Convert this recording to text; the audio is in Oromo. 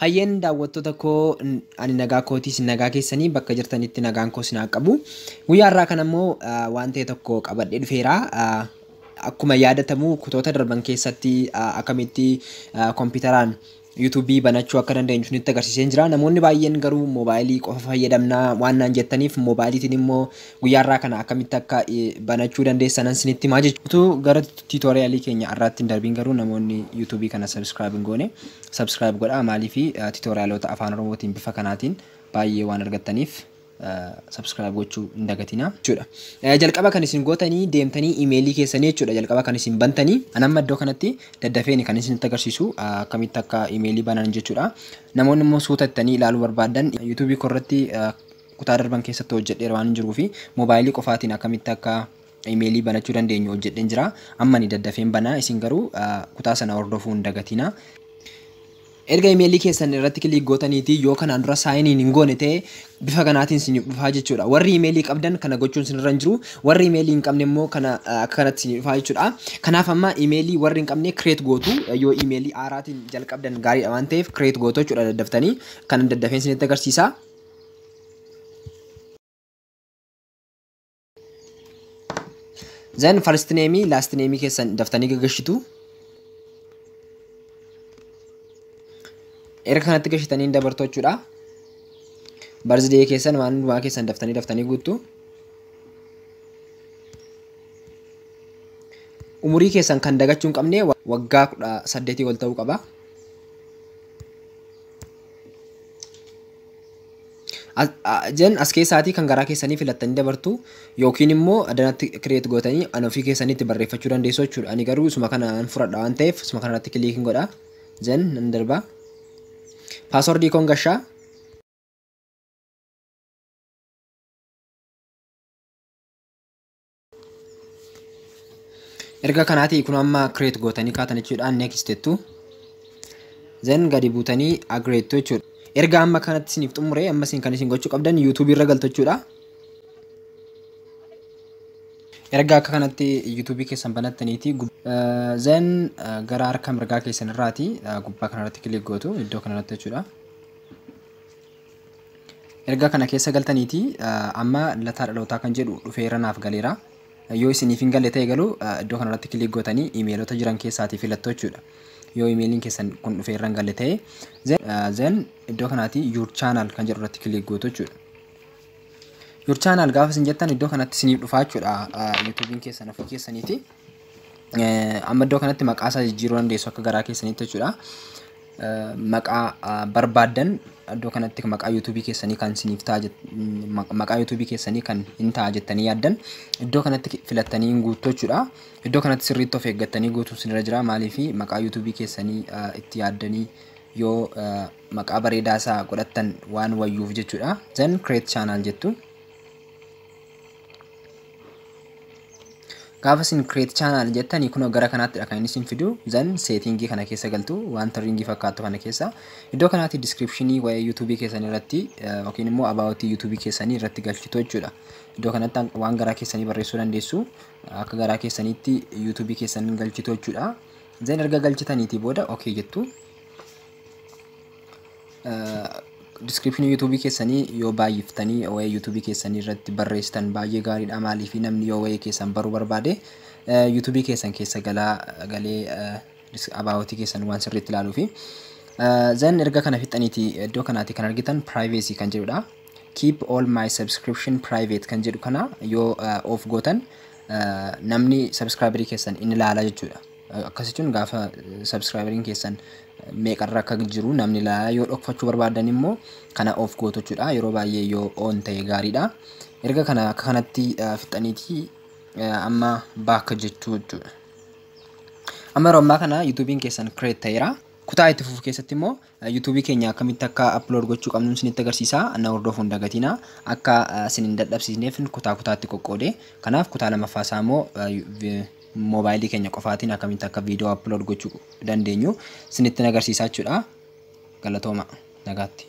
Hayyeen daawwattoota koo ani nagaa kootiis nagaa keessanii bakka jirtanitti nagaan koo sinaa qabu. Guyyaa irraa kan ammoo waan ta'e tokko qabadhee dhufeera. Akkuma yaadatamu kutoota darban keessatti akkamitti kompiitaraan YouTube banachuu akka dandeenyu nutti agarsiisee jira. Namoonni baay'een garuu moobaayilii qofa fayyadamnaa waan naan jettaniif moobaayiliitiin immoo guyyaa irraa kana akkamitti akka banachuu dandeessan sinitti himaa jechuudha. Gara tiitoriyaalii keenya irraatti hin darbiin garuu namoonni YouTube kana subscribe hin goone subscribe godhaa maaliif tiitoriyaalota afaan Oromootiin bifa kanaatiin baay'ee waan argattaniif subscribe gochuu hin dagatina jechuudha. Jalqaba kan isin gootanii deemtanii emailii keessanii jechuudha. Jalqaba kan isin bantanii anamma iddoo kanatti daddafeen kan isin agarsiisu akkamitti akka emailii banan jechuudha. Namoonni immoo suutattanii ilaaluu barbaadan YouTube korratti kutaa darban keessatti hojjedheera waan jiruu fi moobaayilii qofaatiin akkamitti akka emailii banachuu dandeenyu hojjedheen jira. Amma ni daddafeen banaa isin garuu kutaa sana hordofuu hin dagatina. Erga emailii keessan irratti kilik gootaniiti yoo kanaan dura saayiniin hin goone ta'e bifa kanaatiin isiniif dhufaa jechuudha. Warri emailii qabdan kana gochuun isinirra hin jiru. Warri emailii hin qabne immoo kana akka kanatti isiniif dhufaa jechuudha. Kanaaf amma emailii warri hin qabne create gootu yoo emailii haaraatiin jalqabdan gaariidha waan ta'eef create gootu jechuudha daddaftanii kan daddafeen isinitti agarsiisa. Then first name last name keessan daftanii gaggeessitu. Erga kanatti gashitanii dabartu jechuudha. Birthday keessan waan keessan daftanii guuttu. Umurii keessan kan dagachuu hin qabne waggaa 18 ol ta'uu qaba. As keessaatii kan garaa keessanii filattanii dabartu yookiin immoo adanatti create gootanii an ofii keessanitti barreeffachuu dandeessu jechuudha. Ani garuu isuma kanaan fudhadha waan ta'eef isuma kanarratti click godha. Then nan darba. Password kon gashaa. Erga kanaati kun amma create gootanii kaatan jechuudha. Next jettu. Then gadi buutanii agree jechuudha. Erga amma kanatti isiniif xumuree amma isin kan isin gochuu qabdan YouTube irra galtu jechuudha. Erga akka kanatti YouTube keessan banattaniiti then gara harka mirgaa keessan irraati gubbaa kanarratti click gootu iddoo kanarratti jechuudha. Erga kana keessa galtaniiti amma lataa dhalootaa kan jedhu dhufeera naaf galeera. Yoo isiniif hin galle ta'e galuu iddoo kanarratti click gootanii emailota jiran keessaatii filattu jechuudha. Yoo emailiin keessan kun dhufeera hin galle ta'e then iddoo kanaati your channel kan jedhu irratti click gootu jechuudha. Your channel gaafa isin jettan iddoo kanatti isiniif dhufaa jechuudha. YouTubein keessan ofii keessaniiti. Amma iddoo kanatti maqaa isaa jijjiiruu dandeessu akka garaa keessaniitti jechuudha. Maqaa barbaadan iddoo kanatti maqaa YouTube keessanii kan isiniif ta'a maqaa YouTube keessanii kan hin ta'a jettanii yaaddan iddoo kanatti filattanii guutuu jechuudha. Iddoo kanatti sirriitti of eeggattanii guutuun isinirra jira maaliif maqaa YouTube keessanii itti yaaddanii yoo maqaa bareedaa isaa godhattan waan wayyuuf jechuudha. Then create channel jettu. Gaafa isin create channel jettanii kun gara kanaatti kan isin fidu then setting kana keessa galtu wanta ringii fakkaatu kana keessa iddoo kanaatti descriptionii waa'ee YouTube keessanii irratti yookiin immoo about YouTube keessanii irratti galchitu jechuudha. Iddoo kanatti waan garaa keessanii barreessuu dandeessu akka garaa keessaniitti YouTube keessanii galchitu jechuudha. Then erga galchitaniitii booda okay jettu. Description YouTube keessanii yoo baay'iftanii waa'ee YouTube keessanii irratti barreessitan baay'ee gaariidha maaliif namni yoo waa'ee keessan baruu barbaade YouTube keessan keessa galee about keessan waan sirriitti ilaaluu fi then erga kana fixaniiti iddoo kanaatti kan argitan privacy kan jedhudha. Keep all my subscription private kan jedhu kana yoo off gootan namni subscriberii keessan in ilaala jechuudha. Akkasitti gaafa subscriberiin keessan meeqarra akka jiru namni ilaala yoo dhokfachuu barbaadan immoo kana off gootu jechuudha. Yeroo baay'ee yoo on ta'e gaariidha. Erga kana akka kanatti fixaniiti amma back jechuu jechuudha. Amma yeroo ammaa kana YouTubein keessan create ta'eera. Kutaa itti fufu keessatti immoo YouTube keenya akkamitti akka upload gochuu qabnu isinitti agarsiisa. Ana hordofuu hin dagatina. Akka isin hin dadhabsiisneef kutaa kutaatti qoqqoode. Kanaaf kutaa lammaffaa isaa immoo moobaayilii keenya qofaatiin akkamitti akka viidiyoo upload gochuu dandeenyu isinitti agarsiisaa jechuudha. Galatooma nagaatti.